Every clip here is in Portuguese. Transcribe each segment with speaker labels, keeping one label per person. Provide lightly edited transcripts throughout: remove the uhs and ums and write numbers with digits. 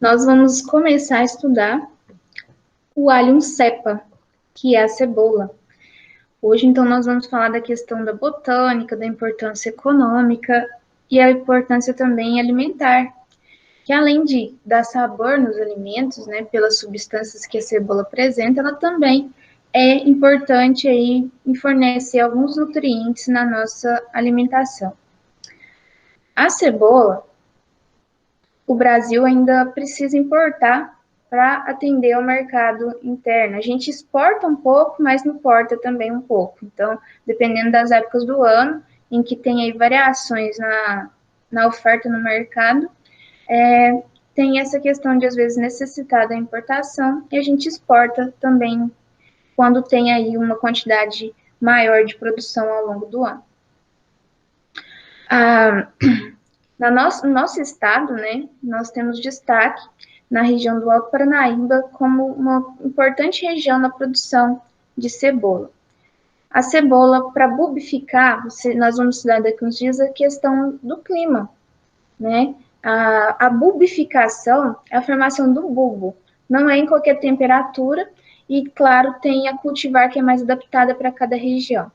Speaker 1: Nós vamos começar a estudar o allium cepa, que é a cebola. Hoje, então, nós vamos falar da questão da botânica, da importância econômica e a importância também alimentar, que além de dar sabor nos alimentos, né, pelas substâncias que a cebola apresenta, ela também é importante aí em fornecer alguns nutrientes na nossa alimentação. A cebola, o Brasil ainda precisa importar para atender ao mercado interno. A gente exporta um pouco, mas importa também um pouco. Então, dependendo das épocas do ano, em que tem aí variações na oferta no mercado, tem essa questão de, às vezes, necessitar da importação, e a gente exporta também quando tem aí uma quantidade maior de produção ao longo do ano. No nosso estado, né, nós temos destaque na região do Alto Paranaíba como uma importante região na produção de cebola. A cebola, para bulbificar, nós vamos estudar daqui uns dias a questão do clima, né? A bulbificação é a formação do bulbo, não é em qualquer temperatura e, claro, tem a cultivar que é mais adaptada para cada região.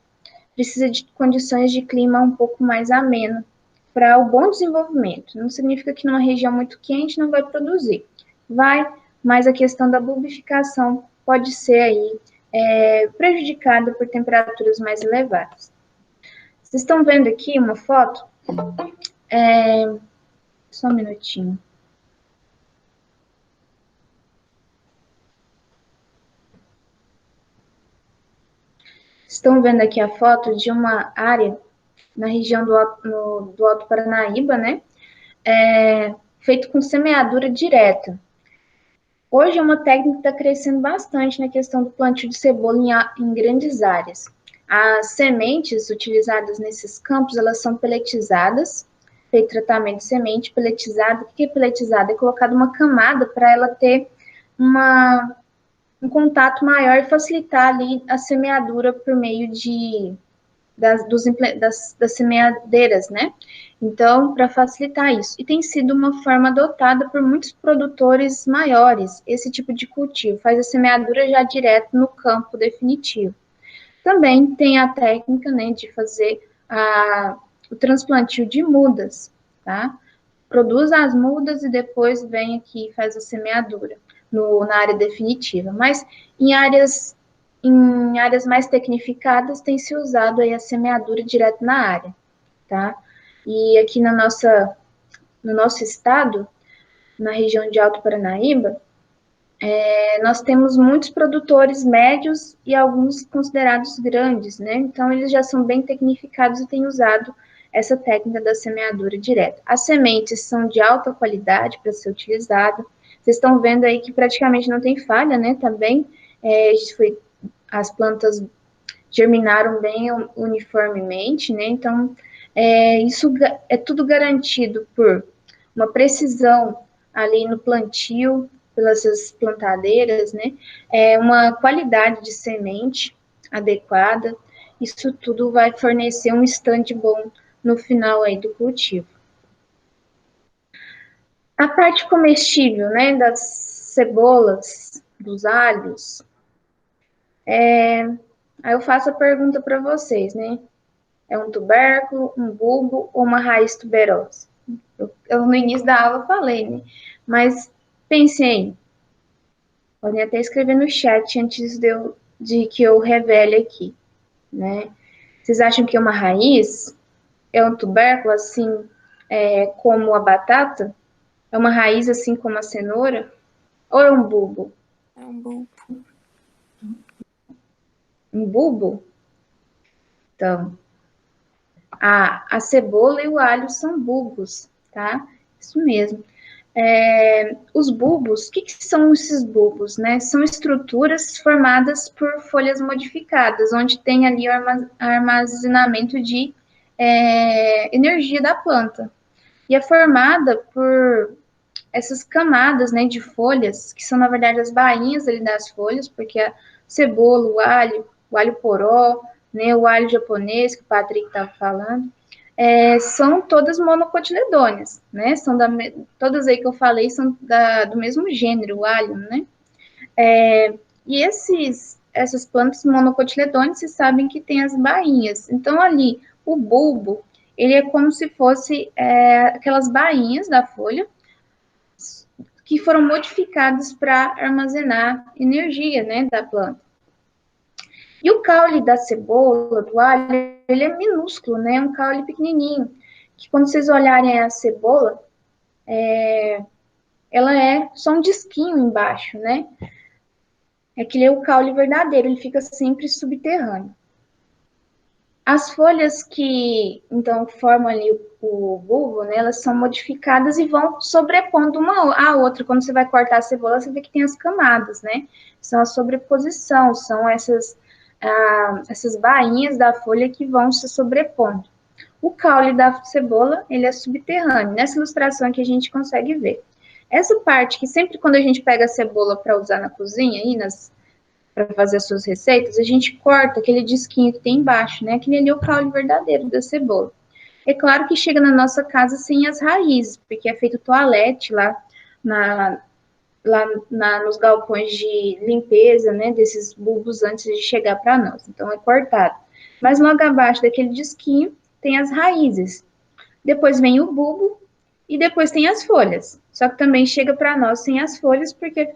Speaker 1: Precisa de condições de clima um pouco mais ameno para o bom desenvolvimento. Não significa que numa região muito quente não vai produzir. Vai, mas a questão da bulbificação pode ser aí prejudicada por temperaturas mais elevadas. Vocês estão vendo aqui uma foto? Só um minutinho. Estão vendo aqui a foto de uma área na região do Alto Paranaíba, né? Feito com semeadura direta. Hoje é uma técnica que está crescendo bastante na questão do plantio de cebola em grandes áreas. As sementes utilizadas nesses campos, elas são peletizadas, feito tratamento de semente, peletizada. O que é peletizada? É colocada uma camada para ela ter um contato maior e facilitar ali a semeadura por meio das semeadeiras, né? Então, para facilitar isso. E tem sido uma forma adotada por muitos produtores maiores, esse tipo de cultivo. Faz a semeadura já direto no campo definitivo. Também tem a técnica, né, de fazer o transplantio de mudas, tá? Produz as mudas e depois vem aqui e faz a semeadura na área definitiva. Mas em áreas mais tecnificadas tem se usado aí a semeadura direto na área, tá? E aqui no nosso estado, na região de Alto Paranaíba, nós temos muitos produtores médios e alguns considerados grandes, né? Então, eles já são bem tecnificados e têm usado essa técnica da semeadura direta. As sementes são de alta qualidade para ser utilizada. Vocês estão vendo aí que praticamente não tem falha, né? Também as plantas germinaram bem uniformemente, né? Então, isso é tudo garantido por uma precisão ali no plantio, pelas plantadeiras, né? Uma qualidade de semente adequada. Isso tudo vai fornecer um estande bom no final aí do cultivo. A parte comestível, né, das cebolas, dos alhos, aí eu faço a pergunta para vocês, né? É um tubérculo, um bulbo ou uma raiz tuberosa? Eu no início da aula falei, né? Mas pensem, podem até escrever no chat antes de que eu revele aqui, né? Vocês acham que é uma raiz? É um tubérculo, assim, como a batata? É uma raiz, assim, como a cenoura? Ou é um bulbo?
Speaker 2: É um bulbo.
Speaker 1: Um bulbo? Então, a cebola e o alho são bulbos, tá? Isso mesmo. Os bulbos, o que são esses bulbos, né? São estruturas formadas por folhas modificadas, onde tem ali o armazenamento de energia da planta. E é formada por essas camadas, né, de folhas, que são, na verdade, as bainhas ali das folhas, porque a cebola, o alho poró, né, o alho japonês, que o Patrick estava falando, são todas monocotiledôneas, né? Todas aí que eu falei são do mesmo gênero, o alho, né? E essas plantas monocotiledôneas, vocês sabem que tem as bainhas. Então, ali, o bulbo, ele é como se fosse aquelas bainhas da folha que foram modificadas para armazenar energia, né, da planta. E o caule da cebola, do alho, ele é minúsculo, né, um caule pequenininho, que quando vocês olharem a cebola, ela é só um disquinho embaixo, né? Aquele é o caule verdadeiro, ele fica sempre subterrâneo. As folhas que, então, formam ali o bulbo, né, elas são modificadas e vão sobrepondo uma à outra. Quando você vai cortar a cebola, você vê que tem as camadas, né? São a sobreposição, são essas bainhas da folha que vão se sobrepondo. O caule da cebola, ele é subterrâneo. Nessa ilustração aqui a gente consegue ver. Essa parte que sempre quando a gente pega a cebola para usar na cozinha, aí para fazer as suas receitas, a gente corta aquele disquinho que tem embaixo, né? Aquele ali é o caule verdadeiro da cebola. É claro que chega na nossa casa sem as raízes, porque é feito toalete na, nos galpões de limpeza, né? Desses bulbos antes de chegar para nós. Então é cortado. Mas logo abaixo daquele disquinho tem as raízes. Depois vem o bulbo e depois tem as folhas. Só que também chega para nós sem as folhas, porque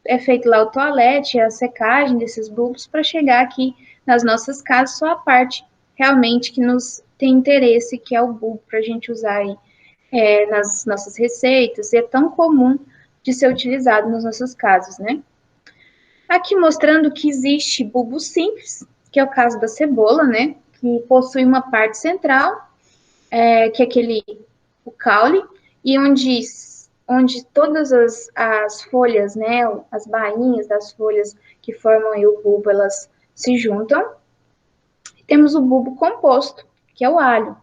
Speaker 1: é feito lá o toalete, a secagem desses bulbos para chegar aqui nas nossas casas, só a parte realmente que nos tem interesse, que é o bulbo, para a gente usar aí nas nossas receitas, e é tão comum de ser utilizado nas nossas casas, né? Aqui mostrando que existe bulbo simples, que é o caso da cebola, né? Que possui uma parte central, que é o caule, e onde todas as folhas, né, as bainhas das folhas que formam aí o bulbo, elas se juntam. E temos o bulbo composto, que é o alho.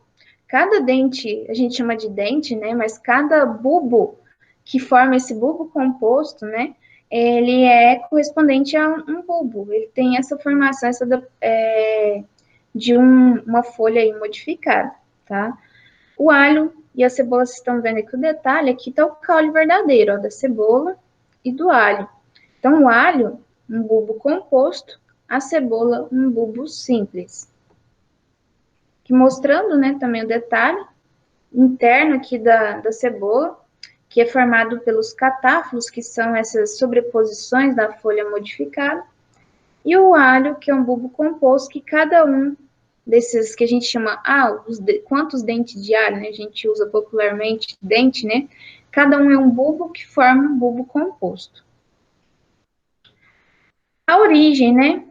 Speaker 1: Cada dente, a gente chama de dente, né, mas cada bulbo que forma esse bulbo composto, né, ele é correspondente a um bulbo. Ele tem essa formação, de uma folha aí modificada, tá? O alho e a cebola, vocês estão vendo aqui o detalhe, aqui está o caule verdadeiro, ó, da cebola e do alho. Então, o alho, um bulbo composto, a cebola, um bulbo simples. Aqui mostrando, né, também o detalhe interno aqui da cebola, que é formado pelos catáforos, que são essas sobreposições da folha modificada, e o alho, que é um bulbo composto, que cada um desses que a gente chama, quantos dentes de alho, né? A gente usa popularmente dente, né? Cada um é um bulbo que forma um bulbo composto. A origem, né?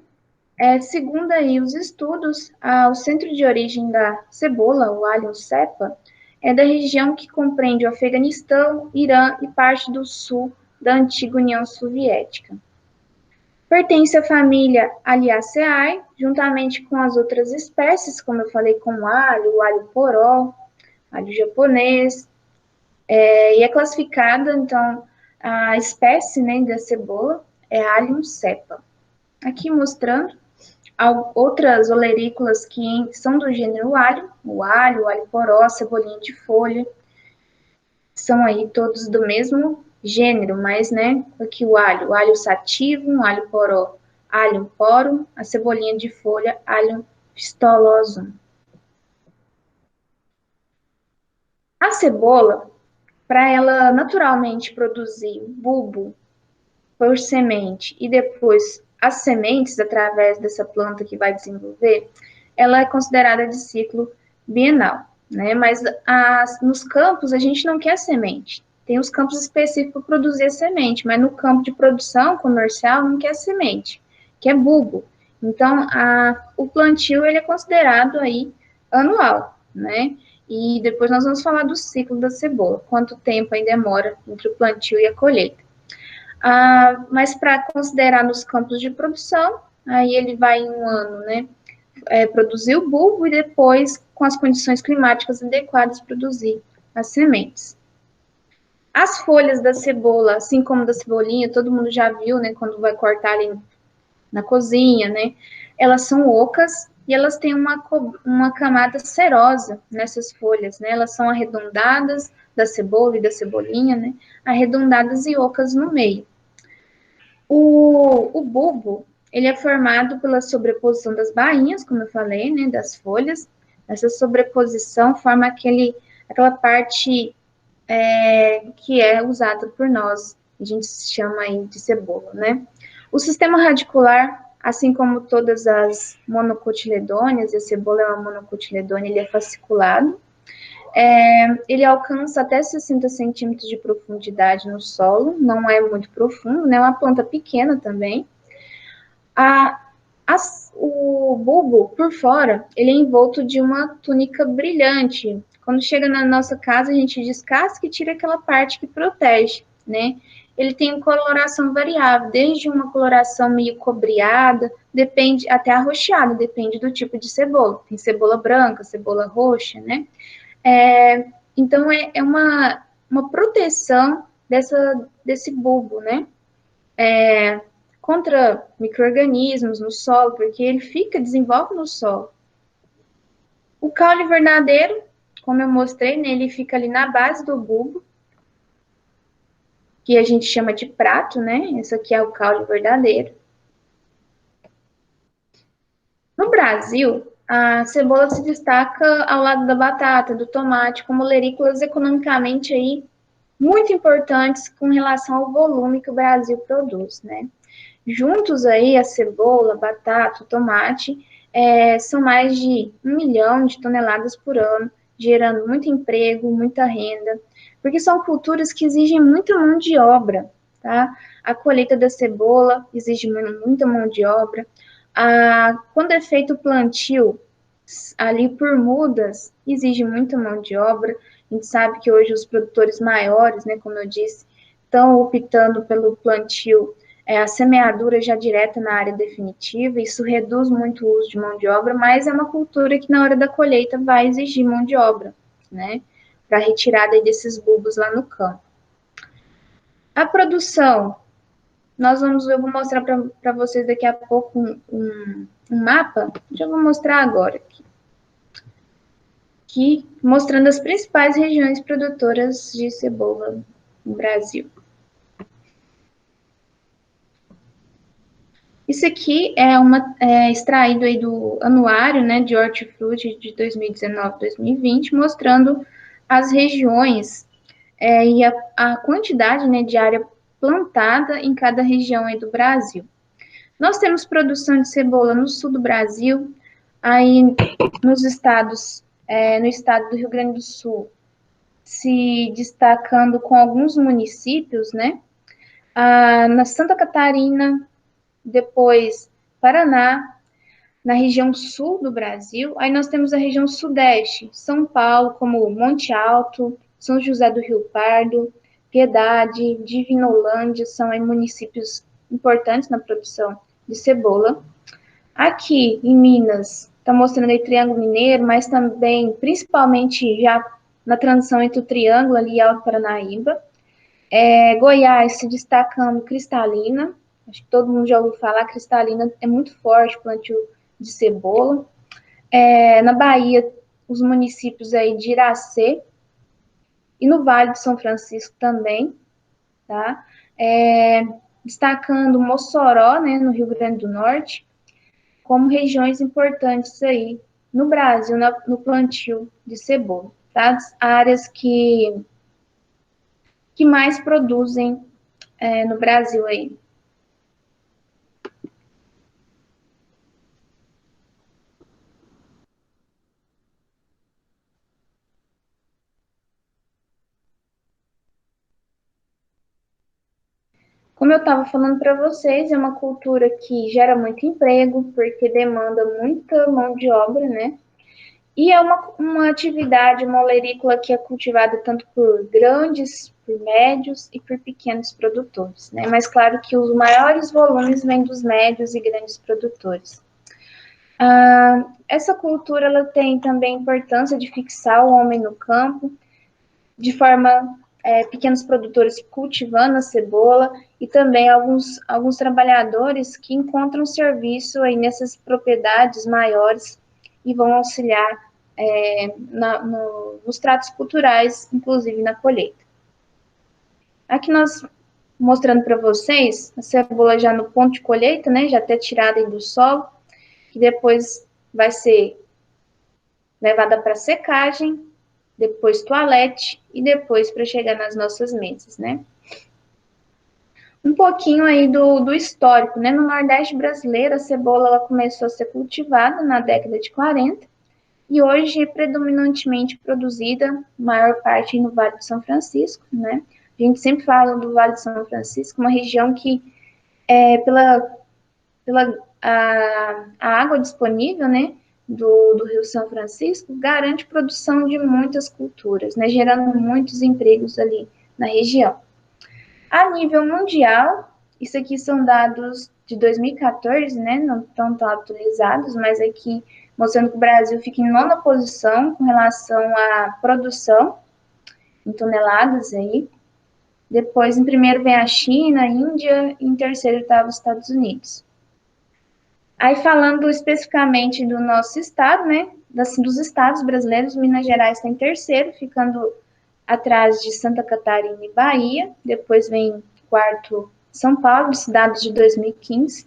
Speaker 1: Segundo aí os estudos, o centro de origem da cebola, o alho cepa, é da região que compreende o Afeganistão, Irã e parte do sul da antiga União Soviética. Pertence à família Aliaceae, juntamente com as outras espécies, como eu falei, como o alho poró, alho japonês, e é classificada, então, a espécie, né, da cebola é Allium cepa. Aqui mostrando outras olerícolas que são do gênero alho, o alho poró, a cebolinha de folha, são aí todos do mesmo gênero, mas, né, aqui o alho sativum, alho poró, alho porum, a cebolinha de folha, alho pistolosum. A cebola, para ela naturalmente produzir bulbo por semente e depois as sementes através dessa planta que vai desenvolver, ela é considerada de ciclo bienal, né? Mas nos campos a gente não quer semente. Tem os campos específicos para produzir a semente, mas no campo de produção comercial não quer semente, que é bulbo. Então, o plantio ele é considerado aí anual, né? E depois nós vamos falar do ciclo da cebola, quanto tempo ainda demora entre o plantio e a colheita. Mas para considerar nos campos de produção, aí ele vai em um ano, né, produzir o bulbo e depois, com as condições climáticas adequadas, produzir as sementes. As folhas da cebola, assim como da cebolinha, todo mundo já viu, né, quando vai cortar ali na cozinha, né, elas são ocas, e elas têm uma camada cerosa nessas folhas, né? Elas são arredondadas da cebola e da cebolinha, né? Arredondadas e ocas no meio. O bulbo, ele é formado pela sobreposição das bainhas, como eu falei, né? Das folhas. Essa sobreposição forma aquela parte que é usada por nós. A gente chama aí de cebola, né? O sistema radicular, assim como todas as monocotiledôneas, a cebola é uma monocotiledônea, ele é fasciculado. Ele alcança até 60 centímetros de profundidade no solo, não é muito profundo, né? É uma planta pequena também. A, o bulbo, por fora, ele é envolto de uma túnica brilhante. Quando chega na nossa casa, a gente descasca e tira aquela parte que protege, né? Ele tem coloração variável, desde uma coloração meio cobreada, depende até arroxeada, depende do tipo de cebola. Tem cebola branca, cebola roxa, né? Então, é uma proteção desse bulbo, né? Contra micro-organismos no solo, porque ele desenvolve no solo. O caule verdadeiro, como eu mostrei, né, ele fica ali na base do bulbo, que a gente chama de prato, né? Esse aqui é o caule verdadeiro. No Brasil, a cebola se destaca ao lado da batata, do tomate, como lerícolas economicamente aí muito importantes com relação ao volume que o Brasil produz, né? Juntos aí, a cebola, a batata, o tomate, são mais de 1 milhão de toneladas por ano, gerando muito emprego, muita renda, porque são culturas que exigem muita mão de obra, tá? A colheita da cebola exige muita mão de obra. Quando é feito o plantio, ali por mudas, exige muita mão de obra. A gente sabe que hoje os produtores maiores, né, como eu disse, estão optando pelo plantio, a semeadura já direta na área definitiva. Isso reduz muito o uso de mão de obra, mas é uma cultura que na hora da colheita vai exigir mão de obra, né, para retirada desses bulbos lá no campo. A produção, eu vou mostrar para vocês daqui a pouco um mapa, já vou mostrar agora aqui, mostrando as principais regiões produtoras de cebola no Brasil. Isso aqui é extraído aí do anuário, né, de hortifruti de 2019-2020, mostrando as regiões e a quantidade, né, de área plantada em cada região aí do Brasil. Nós temos produção de cebola no sul do Brasil, aí nos estados, no estado do Rio Grande do Sul, se destacando com alguns municípios, né? Na Santa Catarina, depois Paraná, na região sul do Brasil. Aí nós temos a região sudeste, São Paulo, como Monte Alto, São José do Rio Pardo, Piedade, Divinolândia, são aí municípios importantes na produção de cebola. Aqui em Minas, está mostrando aí Triângulo Mineiro, mas também, principalmente já na transição entre o Triângulo ali e Alto Paranaíba. Goiás se destacando Cristalina, acho que todo mundo já ouviu falar, Cristalina é muito forte, plantio de cebola. Na Bahia, os municípios aí de Iracê e no Vale de São Francisco também, tá? Destacando Mossoró, né, no Rio Grande do Norte, como regiões importantes aí no Brasil, no plantio de cebola, tá? As áreas que mais produzem no Brasil aí. Como eu estava falando para vocês, é uma cultura que gera muito emprego, porque demanda muita mão de obra, né? E é uma atividade, uma olerícola que é cultivada tanto por grandes, por médios e por pequenos produtores, né? Mas claro que os maiores volumes vêm dos médios e grandes produtores. Essa cultura ela tem também a importância de fixar o homem no campo, de forma pequenos produtores cultivando a cebola e também alguns trabalhadores que encontram serviço aí nessas propriedades maiores e vão auxiliar nos tratos culturais, inclusive na colheita. Aqui nós mostrando para vocês a cebola já no ponto de colheita, né, já até tirada do solo, que depois vai ser levada para secagem, depois toalete e depois para chegar nas nossas mesas, né? Um pouquinho aí do histórico, né? No Nordeste brasileiro, a cebola ela começou a ser cultivada na década de 40 e hoje é predominantemente produzida, maior parte no Vale do São Francisco, né? A gente sempre fala do Vale do São Francisco, uma região que, pela a água disponível, né, do Rio São Francisco, garante produção de muitas culturas, né, gerando muitos empregos ali na região. A nível mundial, isso aqui são dados de 2014, né, não estão tão atualizados, mas aqui mostrando que o Brasil fica em nona posição com relação à produção em toneladas aí. Depois, em primeiro vem a China, a Índia, e em terceiro estava os Estados Unidos. Aí, falando especificamente do nosso estado, né, dos estados brasileiros, Minas Gerais está em terceiro, ficando atrás de Santa Catarina e Bahia. Depois vem quarto São Paulo, dados de 2015.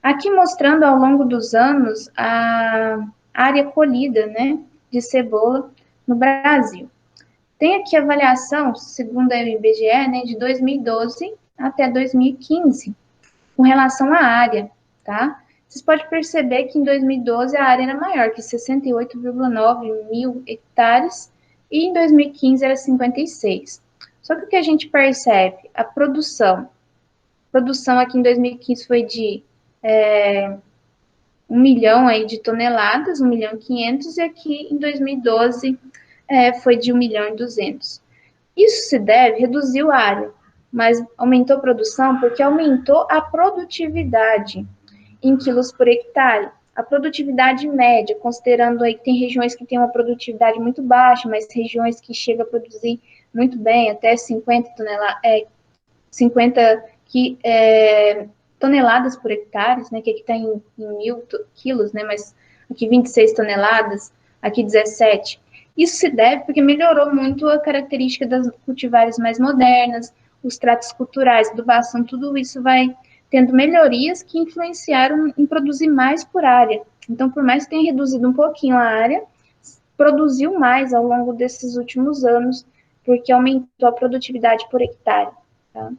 Speaker 1: Aqui mostrando ao longo dos anos a área colhida, né, de cebola no Brasil. Tem aqui a avaliação, segundo a IBGE, né, de 2012 até 2015, com relação à área, tá? Vocês podem perceber que em 2012 a área era maior, que 68,9 mil hectares, e em 2015 era 56. Só que o que a gente percebe, a produção aqui em 2015 foi de 1 milhão aí de toneladas, 1 milhão e 500, e aqui em 2012 foi de 1 milhão e 200. Isso se deve, reduziu a área, mas aumentou a produção porque aumentou a produtividade em quilos por hectare. A produtividade média, considerando aí que tem regiões que têm uma produtividade muito baixa, mas regiões que chegam a produzir muito bem, até 50 toneladas por hectare, né, que aqui está em 1.000 quilos, né, mas aqui 26 toneladas, aqui 17. Isso se deve porque melhorou muito a característica das cultivares mais modernas, os tratos culturais, adubação, tudo isso vai tendo melhorias que influenciaram em produzir mais por área. Então, por mais que tenha reduzido um pouquinho a área, produziu mais ao longo desses últimos anos, porque aumentou a produtividade por hectare. Tá?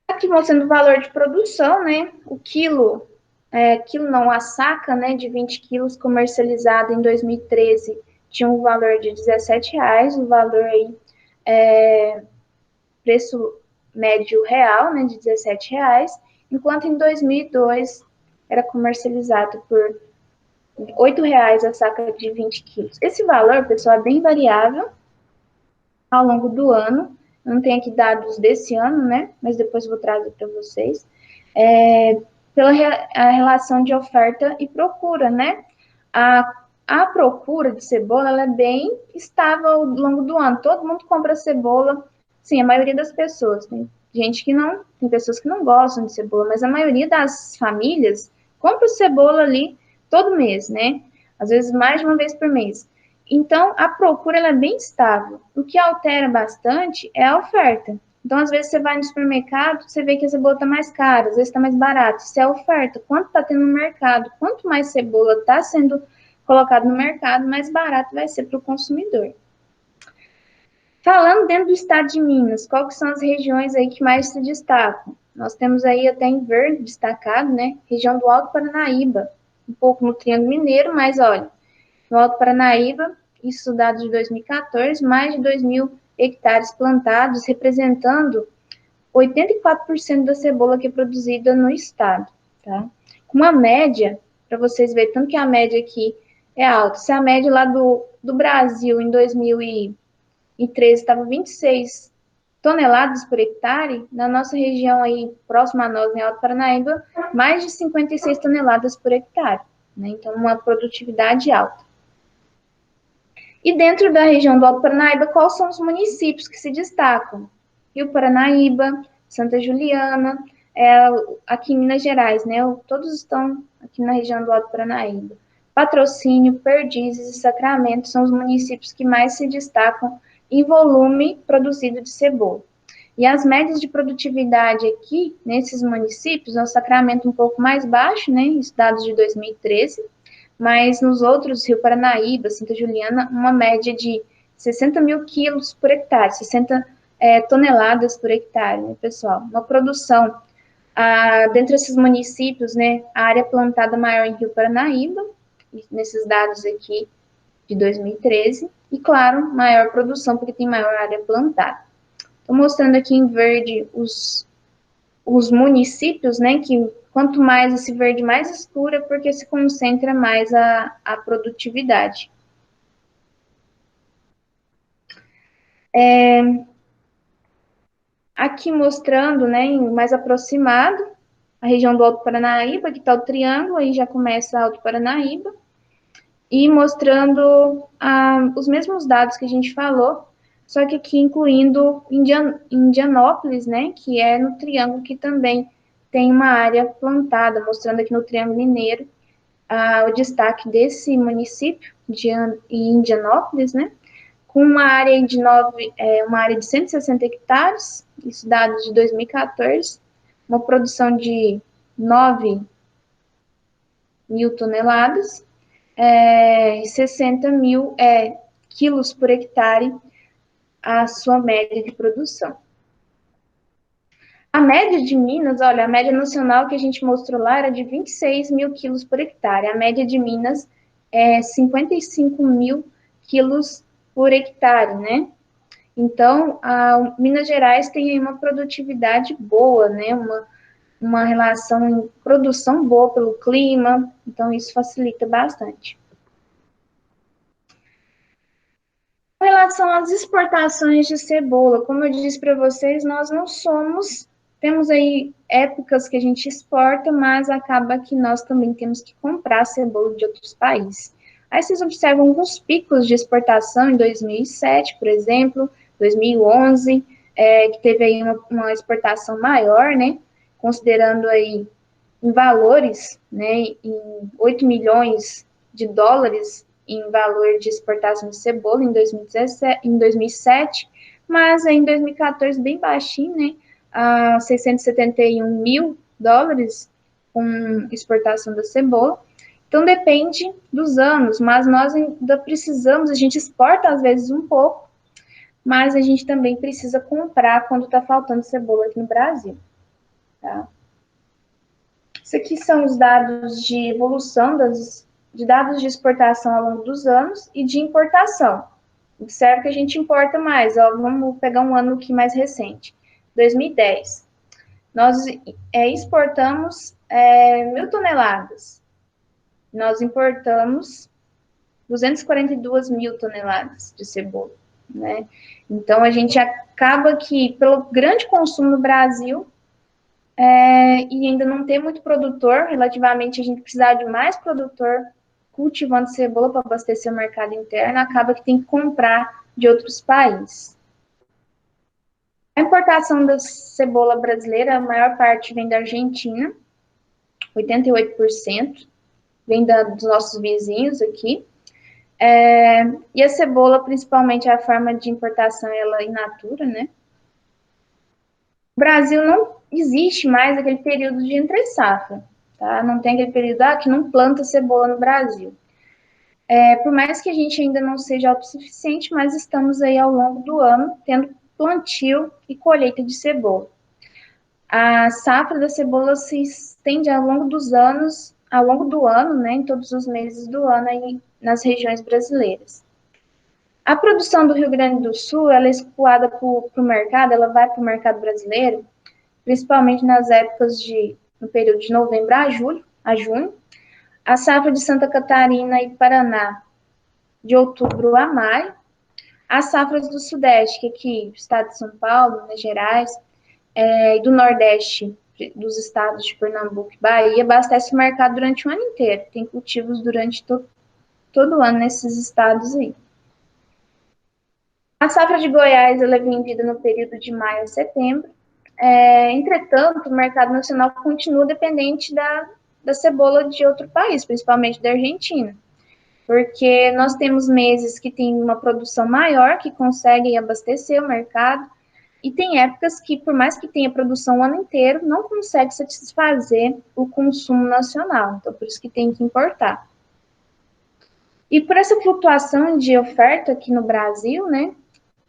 Speaker 1: Aqui mostrando o valor de produção, né? O quilo, a saca, né, de 20 quilos comercializada em 2013 tinha um valor de R$17, o valor aí, preço médio real, né, de R$17, enquanto em 2002 era comercializado por R$8 a saca de 20 quilos. Esse valor, pessoal, é bem variável ao longo do ano. Eu não tenho aqui dados desse ano, né? Mas depois vou trazer para vocês. Pela a relação de oferta e procura, né? A procura de cebola ela é bem estável ao longo do ano. Todo mundo compra cebola, sim, a maioria das pessoas. Tem gente que não, tem pessoas que não gostam de cebola, mas a maioria das famílias compra cebola ali todo mês, né? Às vezes mais de uma vez por mês. Então, a procura ela é bem estável. O que altera bastante é a oferta. Então, às vezes, você vai no supermercado, você vê que a cebola está mais cara, às vezes está mais barato. Isso é a oferta. Quanto está tendo no mercado? Quanto mais cebola está sendo colocado no mercado, mais barato vai ser para o consumidor. Falando dentro do estado de Minas, quais são as regiões aí que mais se destacam? Nós temos aí até em verde destacado, né? Região do Alto Paranaíba, um pouco no Triângulo Mineiro, mas olha, no Alto Paranaíba, isso dado de 2014, mais de 2.000 hectares plantados, representando 84% da cebola que é produzida no estado, tá? Com uma média, para vocês verem, tanto que a média aqui é alta. Se a média lá do Brasil em 2013 estava 26 toneladas por hectare, na nossa região aí, próxima a nós, em Alto Paranaíba, mais de 56 toneladas por hectare, né? Então, uma produtividade alta. E dentro da região do Alto Paranaíba, quais são os municípios que se destacam? Rio Paranaíba, Santa Juliana, aqui em Minas Gerais, né? Todos estão aqui na região do Alto Paranaíba. Patrocínio, Perdizes e Sacramento são os municípios que mais se destacam em volume produzido de cebola. E as médias de produtividade aqui, nesses municípios, no Sacramento um pouco mais baixo, né? Dados de 2013, mas nos outros, Rio Paranaíba, Santa Juliana, uma média de 60 mil quilos por hectare, 60 toneladas por hectare, né, pessoal? Uma produção, dentro desses municípios, né, a área plantada maior em Rio Paranaíba, nesses dados aqui de 2013, e, claro, maior produção, porque tem maior área plantada. Estou mostrando aqui em verde os municípios, né, que quanto mais esse verde mais escuro, é porque se concentra mais a produtividade. Aqui mostrando, né, mais aproximado, a região do Alto Paranaíba, que está o triângulo, aí já começa Alto Paranaíba, e mostrando os mesmos dados que a gente falou, só que aqui incluindo Indianópolis, né, que é no triângulo que também tem uma área plantada, mostrando aqui no Triângulo Mineiro o destaque desse município de Indianópolis, né, com uma área uma área de 160 hectares, isso dados de 2014, uma produção de 9 mil toneladas, e 60 mil quilos por hectare a sua média de produção. A média de Minas, olha, a média nacional que a gente mostrou lá era de 26 mil quilos por hectare. A média de Minas é 55 mil quilos por hectare, né? Então, a Minas Gerais tem aí uma produtividade boa, né? Uma relação em produção boa pelo clima, então isso facilita bastante. Com relação às exportações de cebola, como eu disse para vocês, nós não somos, temos aí épocas que a gente exporta, mas acaba que nós também temos que comprar cebola de outros países. Aí vocês observam alguns picos de exportação em 2007, por exemplo, 2011, que teve aí uma exportação maior, né, considerando aí em valores, né, em 8 milhões de dólares em valor de exportação de cebola em 2007, mas em 2014 bem baixinho, né, a 671 mil dólares com exportação da cebola. Então depende dos anos, mas nós ainda precisamos, a gente exporta às vezes um pouco, mas a gente também precisa comprar quando está faltando cebola aqui no Brasil, tá? Isso aqui são os dados de evolução de dados de exportação ao longo dos anos e de importação. Observe que a gente importa mais. Ó, vamos pegar um ano aqui mais recente, 2010. Nós exportamos 1.000 toneladas. Nós importamos 242 mil toneladas de cebola, né? Então, a gente acaba que, pelo grande consumo no Brasil, e ainda não ter muito produtor, relativamente a gente precisar de mais produtor cultivando cebola para abastecer o mercado interno, acaba que tem que comprar de outros países. A importação da cebola brasileira, a maior parte vem da Argentina, 88%, vem dos nossos vizinhos aqui. E a cebola, principalmente a forma de importação, ela é in natura, né? O Brasil não existe mais aquele período de entre-safra, tá? Não tem aquele período que não planta cebola no Brasil. Por mais que a gente ainda não seja autossuficiente, mas estamos aí ao longo do ano tendo plantio e colheita de cebola. A safra da cebola se estende ao longo dos anos, ao longo do ano, né, em todos os meses do ano aí nas regiões brasileiras. A produção do Rio Grande do Sul, ela é escoada para o mercado, ela vai para o mercado brasileiro, principalmente nas épocas no período de novembro a junho. A safra de Santa Catarina e Paraná, de outubro a maio. As safras do Sudeste, que aqui, estado de São Paulo, Minas Gerais, e do Nordeste, dos estados de Pernambuco e Bahia, abastece o mercado durante o ano inteiro. Tem cultivos durante todo o ano nesses estados aí. A safra de Goiás ela é vendida no período de maio a setembro. Entretanto, o mercado nacional continua dependente da cebola de outro país, principalmente da Argentina, porque nós temos meses que tem uma produção maior, que conseguem abastecer o mercado, e tem épocas que, por mais que tenha produção o ano inteiro, não consegue satisfazer o consumo nacional. Então, por isso que tem que importar. E por essa flutuação de oferta aqui no Brasil, né,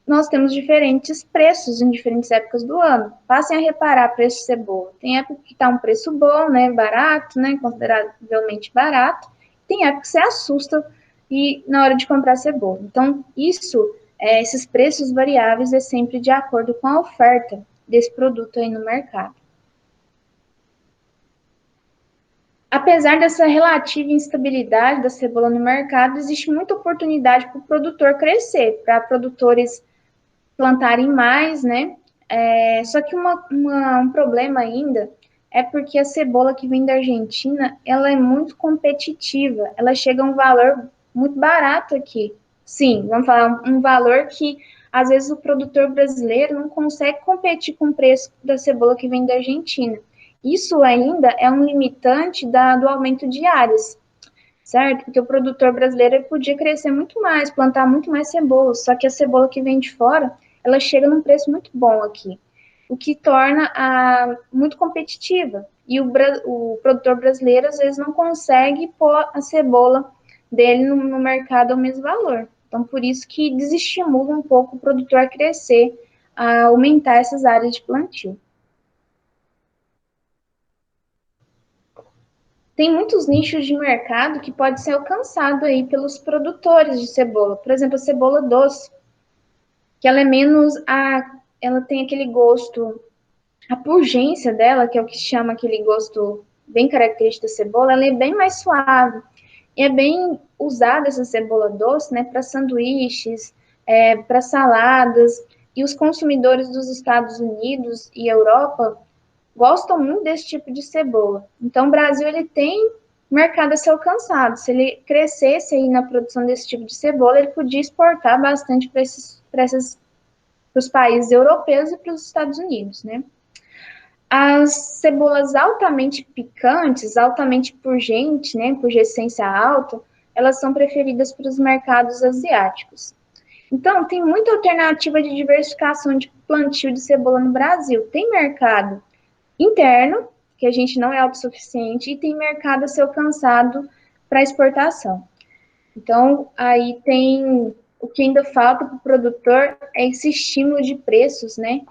Speaker 1: nós temos diferentes preços em diferentes épocas do ano. Passem a reparar preço de cebola. Tem época que está um preço bom, né, barato, né, consideravelmente barato. Tem época que você assusta e na hora de comprar cebola. Então, esses preços variáveis é sempre de acordo com a oferta desse produto aí no mercado. Apesar dessa relativa instabilidade da cebola no mercado, existe muita oportunidade para o produtor crescer, para produtores plantarem mais, né? Só que um problema ainda é porque a cebola que vem da Argentina, ela é muito competitiva, ela chega a um valor muito barato aqui. Sim, vamos falar um valor que às vezes o produtor brasileiro não consegue competir com o preço da cebola que vem da Argentina. Isso ainda é um limitante do aumento de áreas, certo? Porque o produtor brasileiro ele podia crescer muito mais, plantar muito mais cebola, só que a cebola que vem de fora, ela chega num preço muito bom aqui, o que torna muito competitiva. E o produtor brasileiro, às vezes, não consegue pôr a cebola dele no mercado ao mesmo valor. Então, por isso que desestimula um pouco o produtor a crescer, a aumentar essas áreas de plantio. Tem muitos nichos de mercado que pode ser alcançado aí pelos produtores de cebola. Por exemplo, a cebola doce, que ela é ela tem aquele gosto, a pungência dela, que é o que chama aquele gosto bem característico da cebola, ela é bem mais suave. E é bem usada essa cebola doce, né, para sanduíches, para saladas. E os consumidores dos Estados Unidos e Europa gostam muito desse tipo de cebola. Então, o Brasil ele tem mercado a ser alcançado. Se ele crescesse aí na produção desse tipo de cebola, ele podia exportar bastante para os países europeus e para os Estados Unidos, né? As cebolas altamente picantes, altamente pungentes, né, purgescência alta, elas são preferidas para os mercados asiáticos. Então, tem muita alternativa de diversificação de plantio de cebola no Brasil. Tem mercado interno, que a gente não é autossuficiente, e tem mercado a ser alcançado para exportação. Então, aí tem o que ainda falta para o produtor é esse estímulo de preços, né?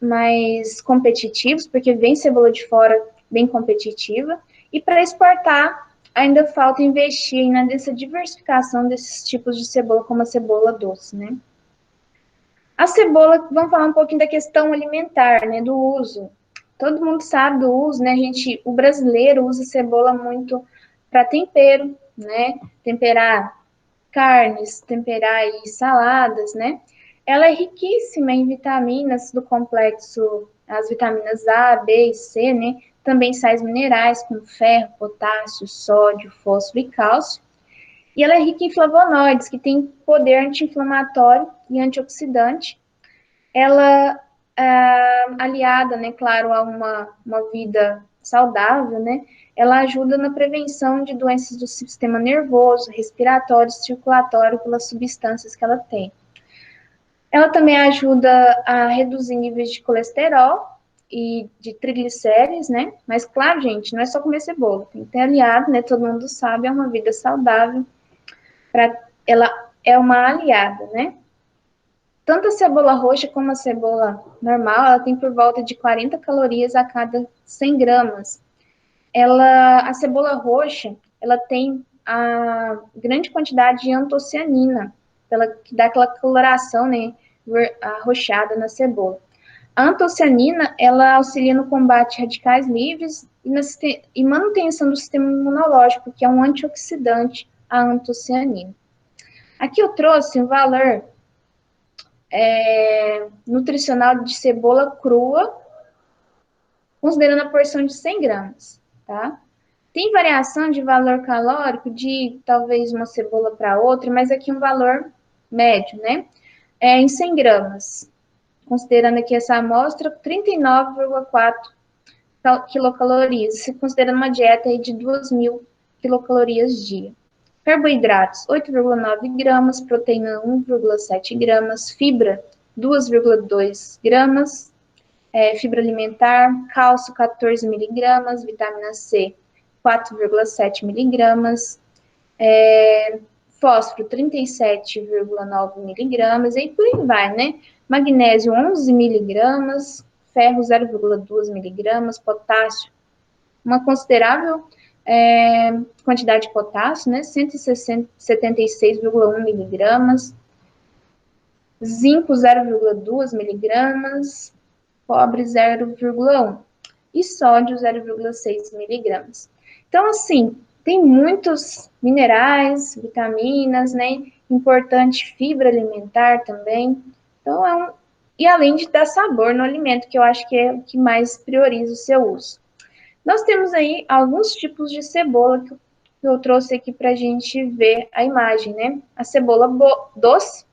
Speaker 1: Mais competitivos, porque vem cebola de fora bem competitiva, e para exportar ainda falta investir nessa diversificação desses tipos de cebola, como a cebola doce, né? A cebola, vamos falar um pouquinho da questão alimentar, né, do uso. Todo mundo sabe do uso, né, o brasileiro usa cebola muito para tempero, né, temperar carnes, temperar aí saladas, né. Ela é riquíssima em vitaminas do complexo, as vitaminas A, B e C, né, também sais minerais como ferro, potássio, sódio, fósforo e cálcio. E ela é rica em flavonoides, que tem poder anti-inflamatório e antioxidante. Ela, aliada, né, claro, a uma vida saudável, né, ela ajuda na prevenção de doenças do sistema nervoso, respiratório, circulatório, pelas substâncias que ela tem. Ela também ajuda a reduzir níveis de colesterol e de triglicérides, né? Mas, claro, gente, não é só comer cebola, tem que ter aliado, né? Todo mundo sabe, é uma vida saudável. Ela é uma aliada, né? Tanto a cebola roxa como a cebola normal, ela tem por volta de 40 calorias a cada 100 gramas. A cebola roxa, ela tem a grande quantidade de antocianina, que dá aquela coloração, né, arroxeada na cebola. A antocianina, ela auxilia no combate a radicais livres e manutenção do sistema imunológico, que é um antioxidante, a antocianina. Aqui eu trouxe um valor nutricional de cebola crua, considerando a porção de 100 gramas, tá? Tem variação de valor calórico de talvez uma cebola para outra, mas aqui um valor médio, né? em 100 gramas. Considerando aqui essa amostra, 39,4 quilocalorias, se considerando uma dieta aí de 2.000 quilocalorias dia. Carboidratos, 8,9 gramas, proteína 1,7 gramas, fibra 2,2 gramas, fibra alimentar, cálcio 14 miligramas, vitamina C 4,7 miligramas, fósforo 37,9 miligramas, e por aí vai, né? Magnésio 11 miligramas, ferro 0,2 miligramas, potássio, uma considerável quantidade de potássio, né? 176,1 miligramas, zinco 0,2 miligramas, cobre 0,1 e sódio 0,6 miligramas. Então, assim, tem muitos minerais, vitaminas, né? Importante fibra alimentar também. Então, e além de dar sabor no alimento, que eu acho que é o que mais prioriza o seu uso. Nós temos aí alguns tipos de cebola que eu trouxe aqui para a gente ver a imagem, né? A cebola doce,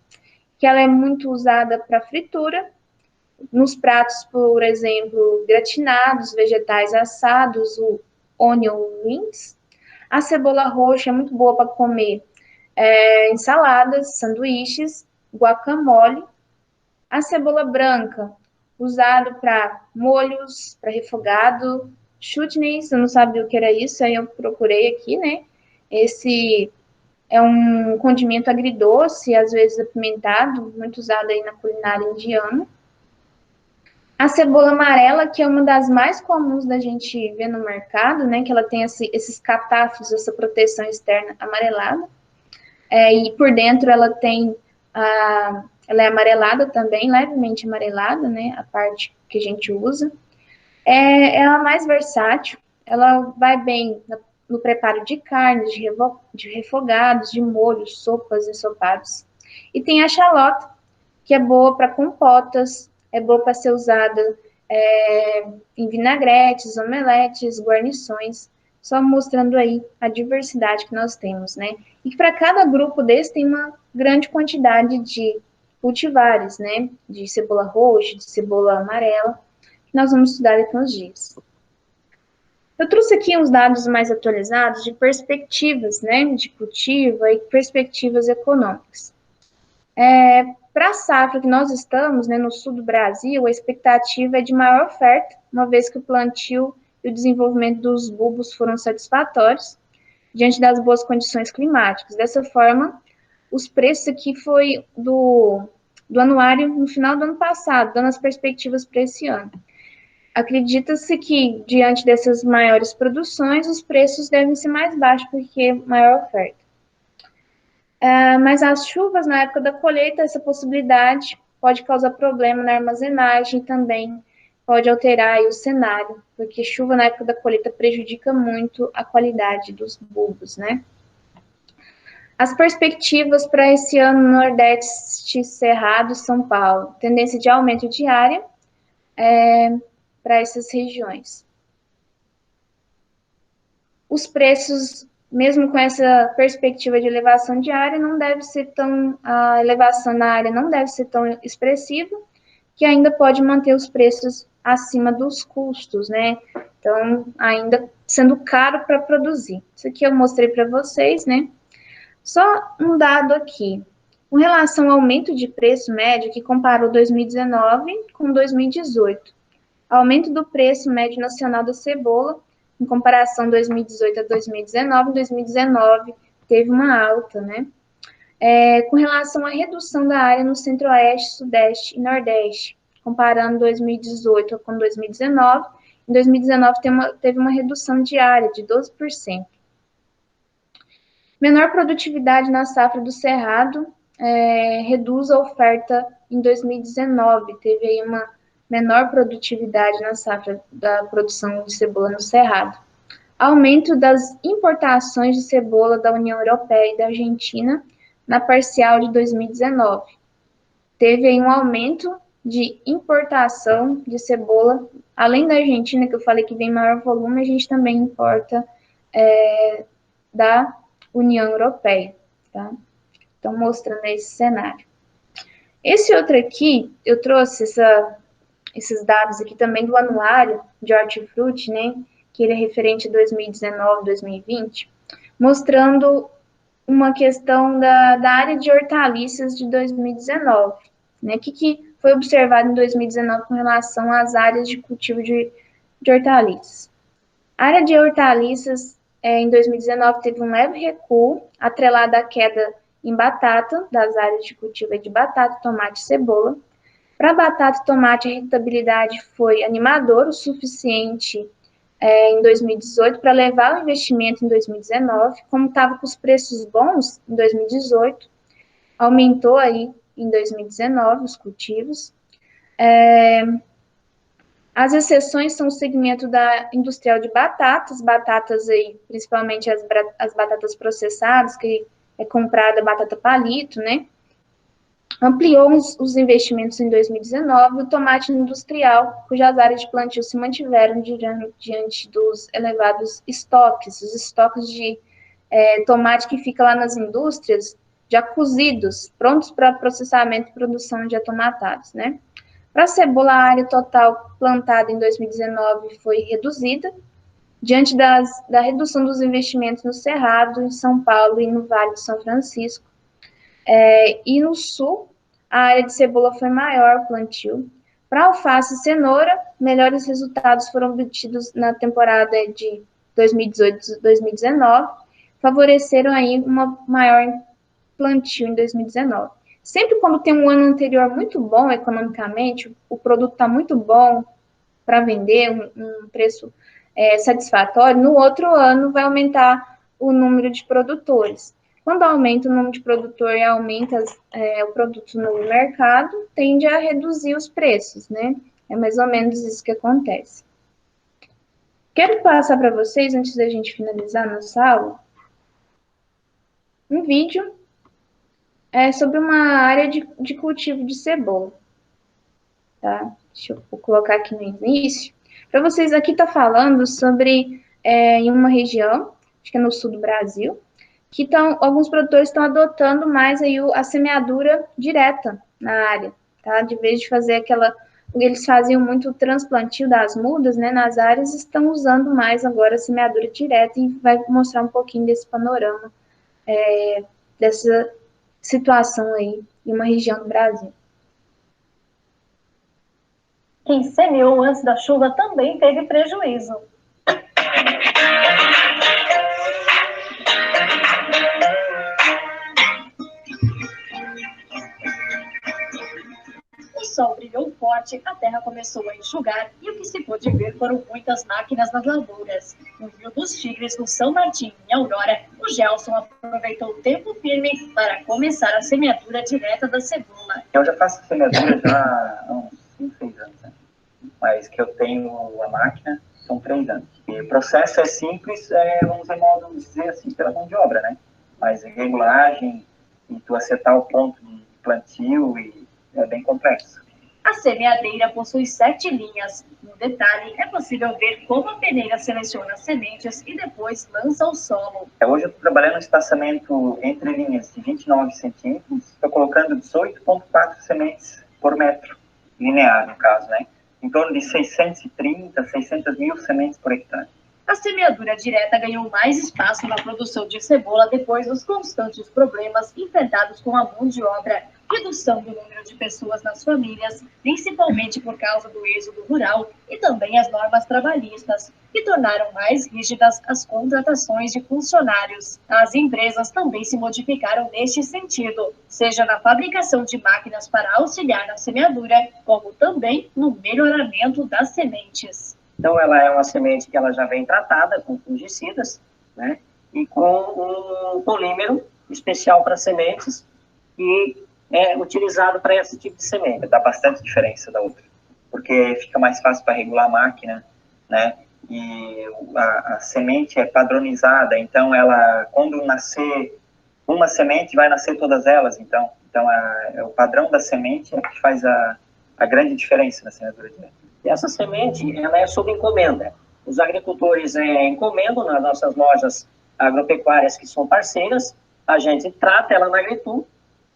Speaker 1: que ela é muito usada para fritura, nos pratos, por exemplo, gratinados, vegetais assados, o onion rings. A cebola roxa é muito boa para comer ensaladas, sanduíches, guacamole. A cebola branca, usado para molhos, para refogado, chutneys, eu não sabia o que era isso, aí eu procurei aqui, né? Esse é um condimento agridoce, às vezes apimentado, muito usado aí na culinária indiana. A cebola amarela, que é uma das mais comuns da gente ver no mercado, né? Que ela tem esses catafos, essa proteção externa amarelada. E por dentro ela tem ela é amarelada também, levemente amarelada, né? A parte que a gente usa. Ela é mais versátil, ela vai bem no preparo de carnes, de refogados, de molhos, sopas, ensopados. E tem a xalota, que é boa para compotas, é boa para ser usada em vinagretes, omeletes, guarnições, só mostrando aí a diversidade que nós temos, né? E que para cada grupo desse tem uma grande quantidade de cultivares, né? De cebola roxa, de cebola amarela, que nós vamos estudar daqui uns dias. Eu trouxe aqui uns dados mais atualizados de perspectivas, né? De cultivo e perspectivas econômicas. Para a safra que nós estamos, né, no sul do Brasil, a expectativa é de maior oferta, uma vez que o plantio e o desenvolvimento dos bulbos foram satisfatórios, diante das boas condições climáticas. Dessa forma, os preços aqui foi do anuário no final do ano passado, dando as perspectivas para esse ano. Acredita-se que, diante dessas maiores produções, os preços devem ser mais baixos, porque maior oferta. Mas as chuvas na época da colheita, essa possibilidade pode causar problema na armazenagem e também pode alterar aí o cenário, porque chuva na época da colheita prejudica muito a qualidade dos bulbos, né? As perspectivas para esse ano no Nordeste, Cerrado, São Paulo, tendência de aumento de área para essas regiões. Os preços, mesmo com essa perspectiva de elevação de área, a elevação na área não deve ser tão expressiva, que ainda pode manter os preços acima dos custos, né? Então, ainda sendo caro para produzir. Isso aqui eu mostrei para vocês, né? Só um dado aqui. Com relação ao aumento de preço médio, que comparou 2019 com 2018. Aumento do preço médio nacional da cebola, em comparação 2018 a 2019, em 2019 teve uma alta, né? Com relação à redução da área no Centro-Oeste, Sudeste e Nordeste, comparando 2018 com 2019, em 2019 teve uma redução de área de 12%. Menor produtividade na safra do Cerrado reduz a oferta em 2019, teve aí uma menor produtividade na safra da produção de cebola no Cerrado. Aumento das importações de cebola da União Europeia e da Argentina na parcial de 2019. Teve aí um aumento de importação de cebola, além da Argentina, que eu falei que vem maior volume, a gente também importa da União Europeia, tá? Então, mostrando esse cenário. Esse outro aqui, eu trouxe esses dados aqui também do anuário de hortifruti, né, que ele é referente a 2019, 2020, mostrando uma questão da área de hortaliças de 2019, né, que foi observado em 2019 com relação às áreas de cultivo de hortaliças. A área de hortaliças, em 2019, teve um leve recuo, atrelado à queda em batata, das áreas de cultivo de batata, tomate e cebola. Para batata e tomate, a rentabilidade foi animadora o suficiente em 2018 para levar o investimento em 2019. Como estava com os preços bons em 2018, aumentou aí em 2019 os cultivos. As exceções são o segmento da industrial de batatas aí, principalmente as batatas processadas, que é comprada batata palito, né? Ampliou os investimentos em 2019, o tomate industrial, cujas áreas de plantio se mantiveram diante dos elevados estoques, os estoques de tomate que fica lá nas indústrias, já cozidos, prontos para processamento e produção de atomatados, né? Para a cebola, a área total plantada em 2019 foi reduzida, diante da redução dos investimentos no Cerrado, em São Paulo e no Vale do São Francisco. E no sul, a área de cebola foi maior, o plantio. Para alface e cenoura, melhores resultados foram obtidos na temporada de 2018-2019, favoreceram aí uma maior plantio em 2019. Sempre quando tem um ano anterior muito bom economicamente, o produto está muito bom para vender, um preço satisfatório, no outro ano vai aumentar o número de produtores. Quando aumenta o número de produtor e aumenta o produto no mercado, tende a reduzir os preços, né? É mais ou menos isso que acontece. Quero passar para vocês, antes da gente finalizar nossa aula, um vídeo sobre uma área de cultivo de cebola. Tá? Deixa eu colocar aqui no início. Para vocês, aqui está falando sobre em uma região, acho que é no sul do Brasil, que alguns produtores estão adotando mais aí a semeadura direta na área, tá? De vez de fazer eles faziam muito o transplantio das mudas, né, nas áreas, estão usando mais agora a semeadura direta e vai mostrar um pouquinho desse panorama, dessa situação aí em uma região do Brasil.
Speaker 2: Quem semeou antes da chuva também teve prejuízo. O sol brilhou forte, a terra começou a enxugar e o que se pôde ver foram muitas máquinas nas lavouras. No Rio dos Tigres, no São Martim, em Aurora, o Gelson aproveitou o tempo firme para começar a semeadura direta da cebola.
Speaker 3: Eu já faço semeadura já há uns 5, 6 anos, né? Mas que eu tenho a máquina são 3 anos. E o processo é simples, vamos dizer assim, pela mão de obra, né? Mas regulagem e tu acertar o ponto de plantio é bem complexo.
Speaker 2: A semeadeira possui 7 linhas. No detalhe, é possível ver como a peneira seleciona as sementes e depois lança ao solo.
Speaker 3: Hoje eu estou trabalhando no espaçamento entre linhas de 29 centímetros, estou colocando 18,4 sementes por metro, linear no caso, né? Em torno de 630, 600 mil sementes por hectare.
Speaker 2: A semeadura direta ganhou mais espaço na produção de cebola depois dos constantes problemas enfrentados com a mão de obra, redução do número de pessoas nas famílias, principalmente por causa do êxodo rural, e também as normas trabalhistas, que tornaram mais rígidas as contratações de funcionários. As empresas também se modificaram neste sentido, seja na fabricação de máquinas para auxiliar na semeadura, como também no melhoramento das sementes.
Speaker 4: Então, ela é uma semente que ela já vem tratada com fungicidas, né? E com um polímero especial para sementes que é utilizado para esse tipo de semente.
Speaker 3: Dá bastante diferença da outra, porque fica mais fácil para regular a máquina, né? E a semente é padronizada, então ela, quando nascer uma semente, vai nascer todas elas, então o padrão da semente é que faz a grande diferença na semeadura direta.
Speaker 4: E essa semente, ela é sob encomenda. Os agricultores encomendam nas nossas lojas agropecuárias que são parceiras, a gente trata ela na Agritul,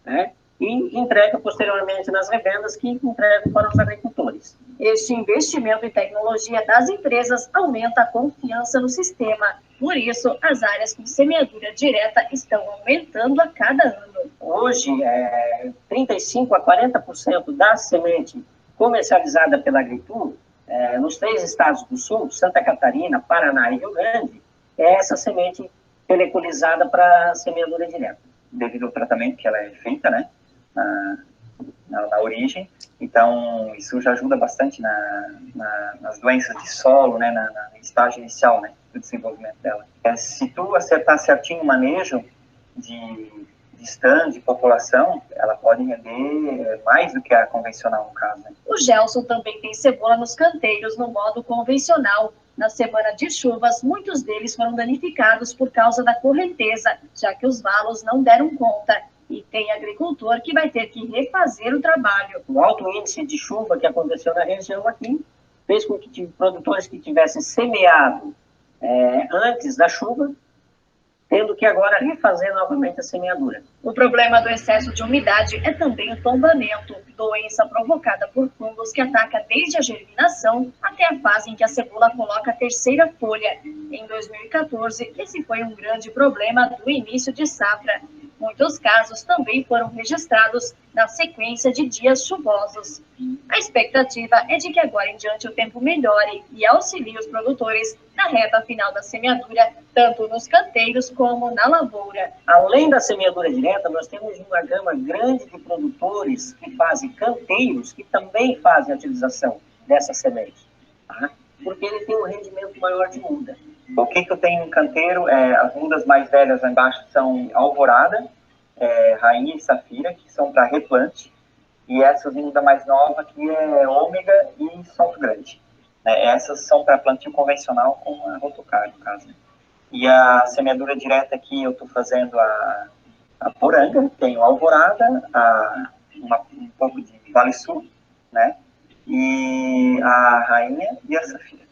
Speaker 4: né? e entrega posteriormente nas revendas que entregam para os agricultores.
Speaker 2: Este investimento em tecnologia das empresas aumenta a confiança no sistema. Por isso, as áreas com semeadura direta estão aumentando a cada ano.
Speaker 4: Hoje, 35% a 40% da semente comercializada pela Agritur, nos 3 estados do Sul, Santa Catarina, Paraná e Rio Grande, é essa semente peliculizada para semeadura direta.
Speaker 3: Devido ao tratamento que ela é feita, né, na origem, então isso já ajuda bastante nas doenças de solo, né, no estágio inicial, né, do desenvolvimento dela. Se tu acertar certinho o manejo de stand, de população, ela pode render mais do que a convencional, no caso. Né?
Speaker 2: O Gelson também tem cebola nos canteiros no modo convencional. Na semana de chuvas, muitos deles foram danificados por causa da correnteza, já que os valos não deram conta. E tem agricultor que vai ter que refazer o trabalho.
Speaker 4: O alto índice de chuva que aconteceu na região aqui fez com que produtores que tivessem semeado antes da chuva, tendo que agora refazer novamente a semeadura.
Speaker 2: O problema do excesso de umidade é também o tombamento, doença provocada por fungos que ataca desde a germinação até a fase em que a cebola coloca a terceira folha. Em 2014, esse foi um grande problema do início de safra. Muitos casos também foram registrados na sequência de dias chuvosos. A expectativa é de que agora em diante o tempo melhore e auxilie os produtores na reta final da semeadura, tanto nos canteiros como na lavoura.
Speaker 4: Além da semeadura direta, nós temos uma gama grande de produtores que fazem canteiros, que também fazem a utilização dessa semente, tá? Porque ele tem um rendimento maior de muda.
Speaker 3: O que eu tenho em canteiro, as mudas mais velhas lá embaixo são Alvorada, Rainha e Safira, que são para replante, e essas muda mais nova que é Ômega e Salto Grande. Essas são para plantio convencional com a Rotocar, no caso. E a semeadura direta aqui eu estou fazendo a Poranga, tenho Alvorada, um pouco de Vale Sul, né? E a Rainha e a Safira.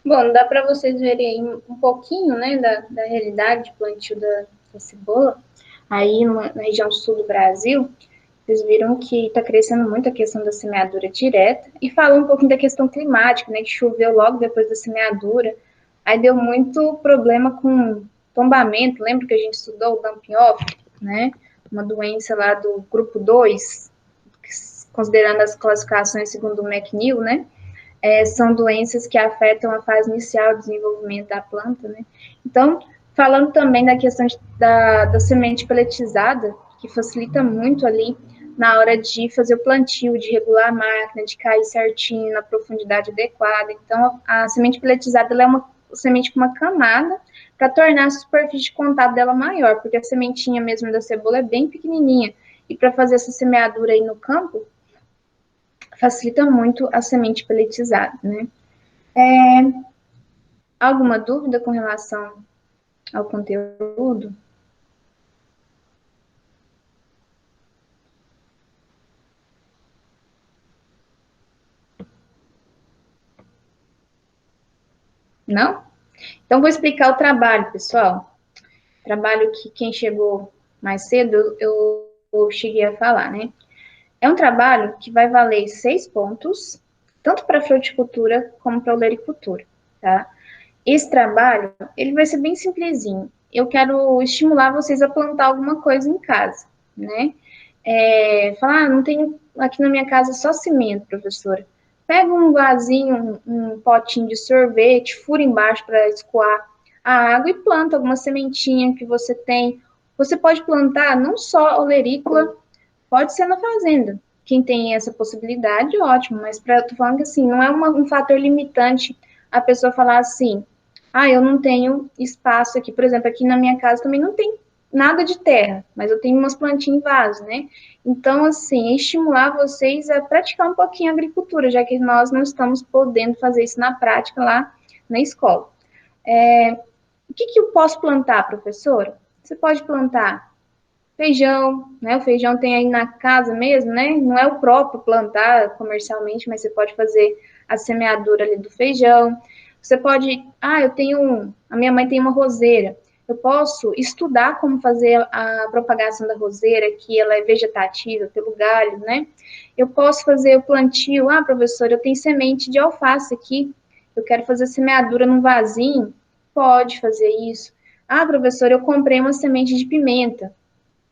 Speaker 1: Bom, dá para vocês verem aí um pouquinho, né, da realidade de plantio da cebola. Aí na região sul do Brasil, vocês viram que está crescendo muito a questão da semeadura direta. E falou um pouquinho da questão climática, né, que choveu logo depois da semeadura. Aí deu muito problema com tombamento. Lembra que a gente estudou o dumping off, né? Uma doença lá do grupo 2, considerando as classificações segundo o McNeil, né? São doenças que afetam a fase inicial do desenvolvimento da planta, né? Então, falando também da questão da semente peletizada, que facilita muito ali na hora de fazer o plantio, de regular a máquina, de cair certinho na profundidade adequada. Então, a semente peletizada ela é uma semente com uma camada para tornar a superfície de contato dela maior, porque a sementinha mesmo da cebola é bem pequenininha. E para fazer essa semeadura aí no campo, facilita muito a semente peletizada, né? Alguma dúvida com relação ao conteúdo? Não? Então, vou explicar o trabalho, pessoal. Trabalho que quem chegou mais cedo, eu cheguei a falar, né? É um trabalho que vai valer 6 pontos, tanto para a fruticultura como para a olericultura, tá? Esse trabalho, ele vai ser bem simplesinho. Eu quero estimular vocês a plantar alguma coisa em casa, né? Falar, não tenho aqui na minha casa só cimento, professora. Pega um vasinho, um potinho de sorvete, fura embaixo para escoar a água e planta alguma sementinha que você tem. Você pode plantar não só olerícola, pode ser na fazenda. Quem tem essa possibilidade, ótimo, mas tô falando que assim, não é um fator limitante a pessoa falar assim, eu não tenho espaço aqui. Por exemplo, aqui na minha casa também não tem nada de terra, mas eu tenho umas plantinhas em vaso, né? Então, assim, estimular vocês a praticar um pouquinho a agricultura, já que nós não estamos podendo fazer isso na prática lá na escola. O que eu posso plantar, professora? Você pode plantar feijão, né? O feijão tem aí na casa mesmo, né? Não é o próprio plantar comercialmente, mas você pode fazer a semeadura ali do feijão. Você pode, a minha mãe tem uma roseira, eu posso estudar como fazer a propagação da roseira, que ela é vegetativa pelo galho, né? Eu posso fazer o plantio, professora, eu tenho semente de alface aqui, eu quero fazer semeadura num vasinho, pode fazer isso. Professora, eu comprei uma semente de pimenta,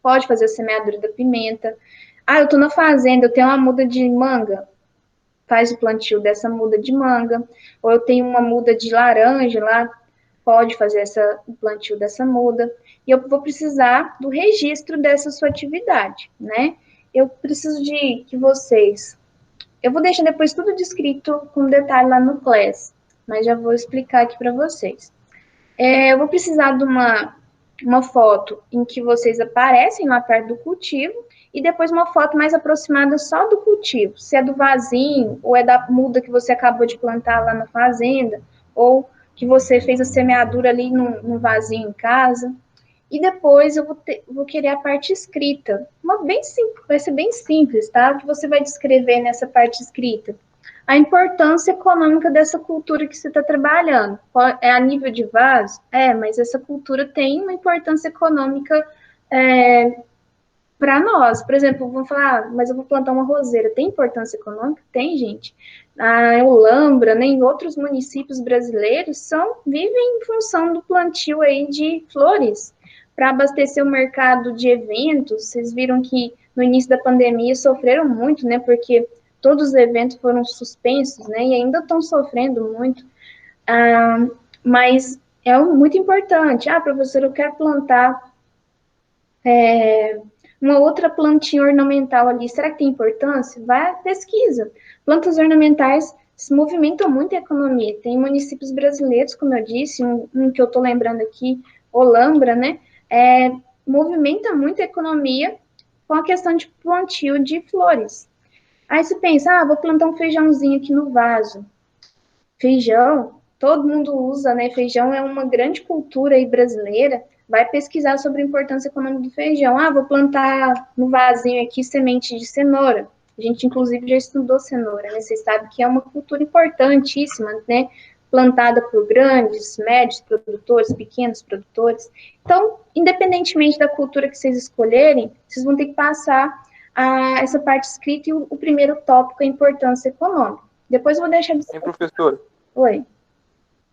Speaker 1: pode fazer a semeadura da pimenta. Eu tô na fazenda, eu tenho uma muda de manga, faz o plantio dessa muda de manga, ou eu tenho uma muda de laranja lá, pode fazer o plantio dessa muda, e eu vou precisar do registro dessa sua atividade, né? Eu preciso de que vocês... Eu vou deixar depois tudo descrito com detalhe lá no Class, mas já vou explicar aqui para vocês. Eu vou precisar de uma foto em que vocês aparecem lá perto do cultivo, e depois uma foto mais aproximada só do cultivo, se é do vasinho, ou é da muda que você acabou de plantar lá na fazenda, ou que você fez a semeadura ali no vasinho em casa. E depois eu vou querer a parte escrita. Vai ser bem simples, tá? O que você vai descrever nessa parte escrita? A importância econômica dessa cultura que você está trabalhando. É a nível de vaso? Mas essa cultura tem uma importância econômica para nós. Por exemplo, vamos falar, mas eu vou plantar uma roseira. Tem importância econômica? Tem, gente. A Olambra, né, em outros municípios brasileiros, vivem em função do plantio aí de flores. Para abastecer o mercado de eventos, vocês viram que no início da pandemia sofreram muito, né, porque todos os eventos foram suspensos, né, e ainda estão sofrendo muito. Mas é muito importante. Professora, eu quero plantar uma outra plantinha ornamental ali, será que tem importância? Vai, pesquisa. Plantas ornamentais se movimentam muito a economia. Tem municípios brasileiros, como eu disse, um que eu estou lembrando aqui, Olambra, né? Movimenta muito a economia com a questão de plantio de flores. Aí você pensa, vou plantar um feijãozinho aqui no vaso. Feijão, todo mundo usa, né? Feijão é uma grande cultura aí brasileira. Vai pesquisar sobre a importância econômica do feijão. Vou plantar no vasinho aqui semente de cenoura. A gente, inclusive, já estudou cenoura, né? Vocês sabem que é uma cultura importantíssima, né? Plantada por grandes, médios produtores, pequenos produtores. Então, independentemente da cultura que vocês escolherem, vocês vão ter que passar essa parte escrita e o primeiro tópico é a importância econômica. Depois eu vou deixar...
Speaker 5: Professora?
Speaker 1: Oi.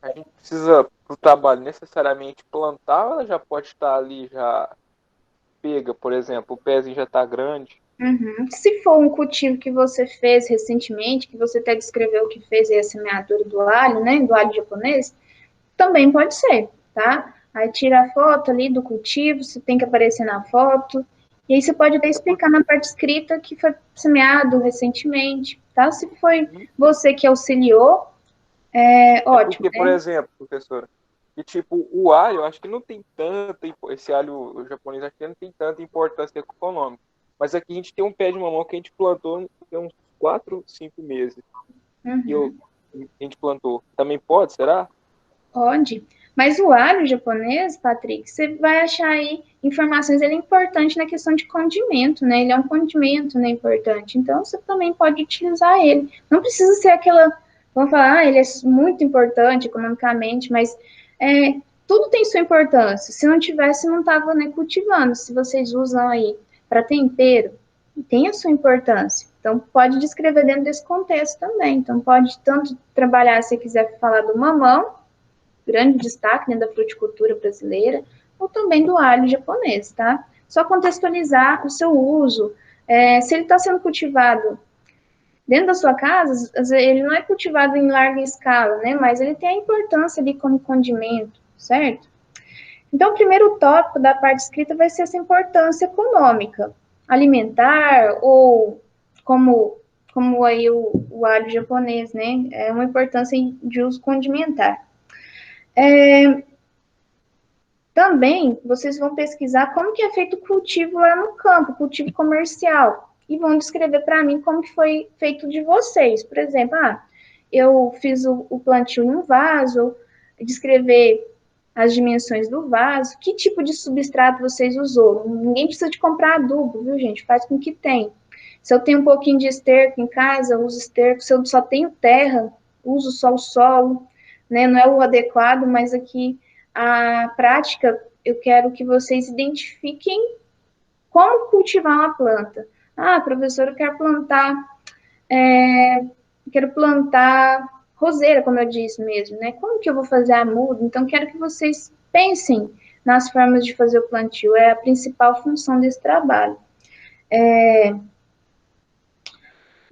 Speaker 5: A gente precisa, para o trabalho, necessariamente plantar, ou ela já pode estar ali, já pega, por exemplo, o pezinho já está grande?
Speaker 1: Se for um cultivo que você fez recentemente, que você até descreveu que fez aí a semeadura do alho, né, do alho japonês, também pode ser, tá? Aí tira a foto ali do cultivo, você tem que aparecer na foto, e aí você pode até explicar na parte escrita que foi semeado recentemente, tá? Se foi você que auxiliou, ótimo.
Speaker 5: Porque, por exemplo, professora, que tipo, o alho, eu acho que não tem esse alho japonês, acho que não tem tanta importância econômica. Mas aqui a gente tem um pé de mamão que a gente plantou tem uns 4, 5 meses. Que a gente plantou. Também pode, será?
Speaker 1: Pode. Mas o alho japonês, Patrick, você vai achar aí informações, ele é importante na questão de condimento, né? Ele é um condimento, né, importante. Então, você também pode utilizar ele. Não precisa ser aquela, vamos falar, ele é muito importante economicamente, mas tudo tem sua importância. Se não tivesse, não estava, né, cultivando. Se vocês usam aí para tempero, tem a sua importância. Então, pode descrever dentro desse contexto também. Então, pode tanto trabalhar, se quiser falar do mamão, grande destaque dentro da fruticultura brasileira, ou também do alho japonês, tá? Só contextualizar o seu uso. Se ele está sendo cultivado dentro da sua casa, ele não é cultivado em larga escala, né? Mas ele tem a importância ali como condimento, certo? Então, o primeiro tópico da parte escrita vai ser essa importância econômica, alimentar, ou como aí o alho japonês, né? É uma importância de uso condimentar. Também, vocês vão pesquisar como que é feito o cultivo lá no campo, cultivo comercial, e vão descrever para mim como que foi feito de vocês. Por exemplo, eu fiz o plantio em um vaso, descrever as dimensões do vaso, que tipo de substrato vocês usou. Ninguém precisa de comprar adubo, viu, gente? Faz com o que tem. Se eu tenho um pouquinho de esterco em casa, eu uso esterco. Se eu só tenho terra, uso só o solo. né? Não é o adequado, mas aqui a prática, eu quero que vocês identifiquem como cultivar uma planta. Ah, professor, quero plantar roseira, como eu disse mesmo, né? Como que eu vou fazer a muda? Então, quero que vocês pensem nas formas de fazer o plantio. É a principal função desse trabalho.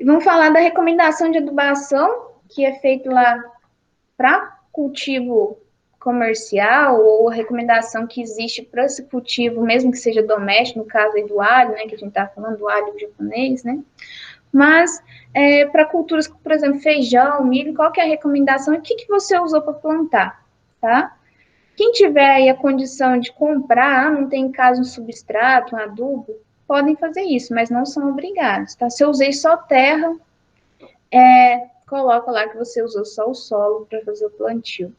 Speaker 1: Vamos falar da recomendação de adubação, que é feito lá para cultivo comercial, ou a recomendação que existe para esse cultivo, mesmo que seja doméstico, no caso aí do alho, né, que a gente está falando do alho japonês, né? Mas para culturas, por exemplo, feijão, milho, qual que é a recomendação e o que você usou para plantar, tá? Quem tiver aí a condição de comprar, não tem em casa um substrato, um adubo, podem fazer isso, mas não são obrigados, tá? Se eu usei só terra, coloca lá que você usou só o solo para fazer o plantio.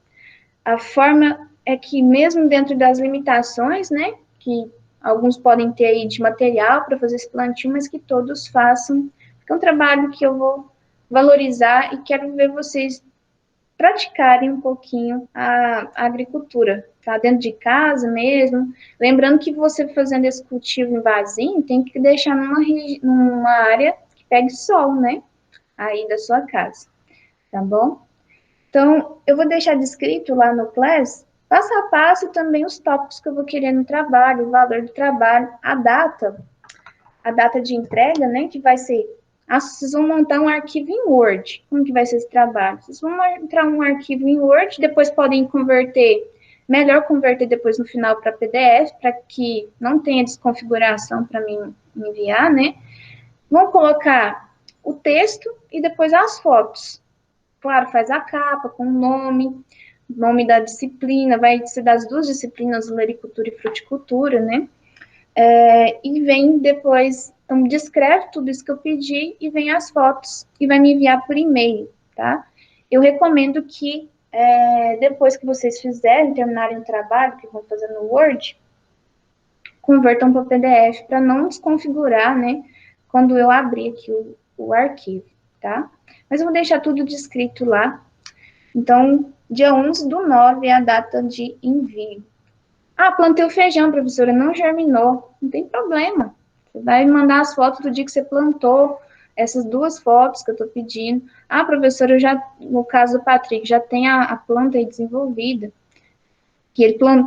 Speaker 1: A forma é que mesmo dentro das limitações, né, que alguns podem ter aí de material para fazer esse plantio, mas que todos façam. É um trabalho que eu vou valorizar e quero ver vocês praticarem um pouquinho a agricultura, tá? Dentro de casa mesmo. Lembrando que você fazendo esse cultivo em vasinho, tem que deixar numa área que pegue sol, né? Aí da sua casa, tá bom? Então, eu vou deixar descrito lá no Class, passo a passo, também os tópicos que eu vou querer no trabalho, o valor do trabalho, a data de entrega, né, que vai ser... vocês vão montar um arquivo em Word. Como que vai ser esse trabalho? Vocês vão entrar um arquivo em Word, depois podem converter, melhor converter depois no final para PDF, para que não tenha desconfiguração para mim enviar, né? Vão colocar o texto e depois as fotos. Claro, faz a capa com o nome da disciplina, vai ser das duas disciplinas, olericultura e fruticultura, né? E vem depois, então, descreve tudo isso que eu pedi e vem as fotos e vai me enviar por e-mail, tá? Eu recomendo que depois que vocês terminarem o trabalho que vão fazer no Word, convertam para PDF para não desconfigurar, né? Quando eu abrir aqui o arquivo, tá? Mas eu vou deixar tudo descrito lá. Então, dia 11/9 é a data de envio. Ah, plantei o feijão, professora, não germinou. Não tem problema. Você vai mandar as fotos do dia que você plantou, essas 2 fotos que eu estou pedindo. Ah, professora, no caso do Patrick, já tem a planta aí desenvolvida, que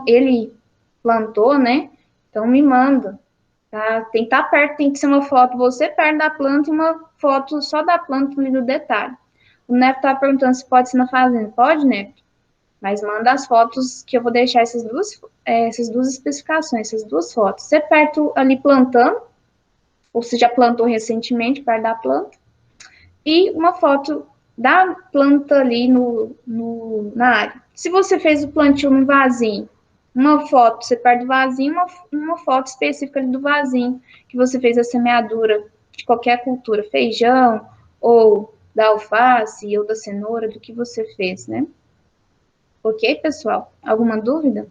Speaker 1: ele plantou, né? Então, me manda. Tá? Tem que estar perto, tem que ser uma foto você perto da planta e uma foto só da planta ali no detalhe. O Neto tá perguntando se pode ser na fazenda. Pode, Neto? Mas manda as fotos que eu vou deixar essas duas especificações, essas 2 fotos. Você perto ali plantando, ou você já plantou recentemente, perto da planta, e uma foto da planta ali na área. Se você fez o plantio no vasinho, uma foto, você perde o vasinho, uma foto específica ali do vasinho, que você fez a semeadura de qualquer cultura, feijão, ou da alface, ou da cenoura, do que você fez, né? Ok, pessoal? Alguma dúvida?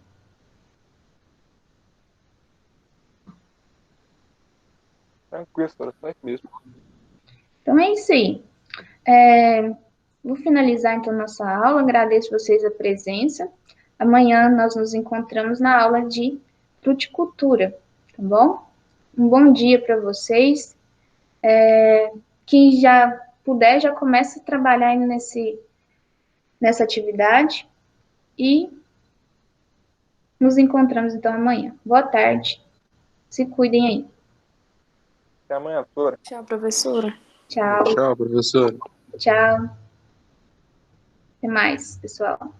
Speaker 5: Tranquilo, senhora, só isso mesmo.
Speaker 1: Então é isso aí. Vou finalizar então nossa aula. Agradeço vocês a presença. Amanhã nós nos encontramos na aula de fruticultura, tá bom? Um bom dia para vocês. Quem já puder, já comece a trabalhar aí nessa atividade. E nos encontramos então amanhã. Boa tarde. Se cuidem aí.
Speaker 5: Até amanhã, doutora.
Speaker 6: Tchau, professora.
Speaker 1: Tchau.
Speaker 7: Tchau, professor.
Speaker 1: Tchau. Até mais, pessoal.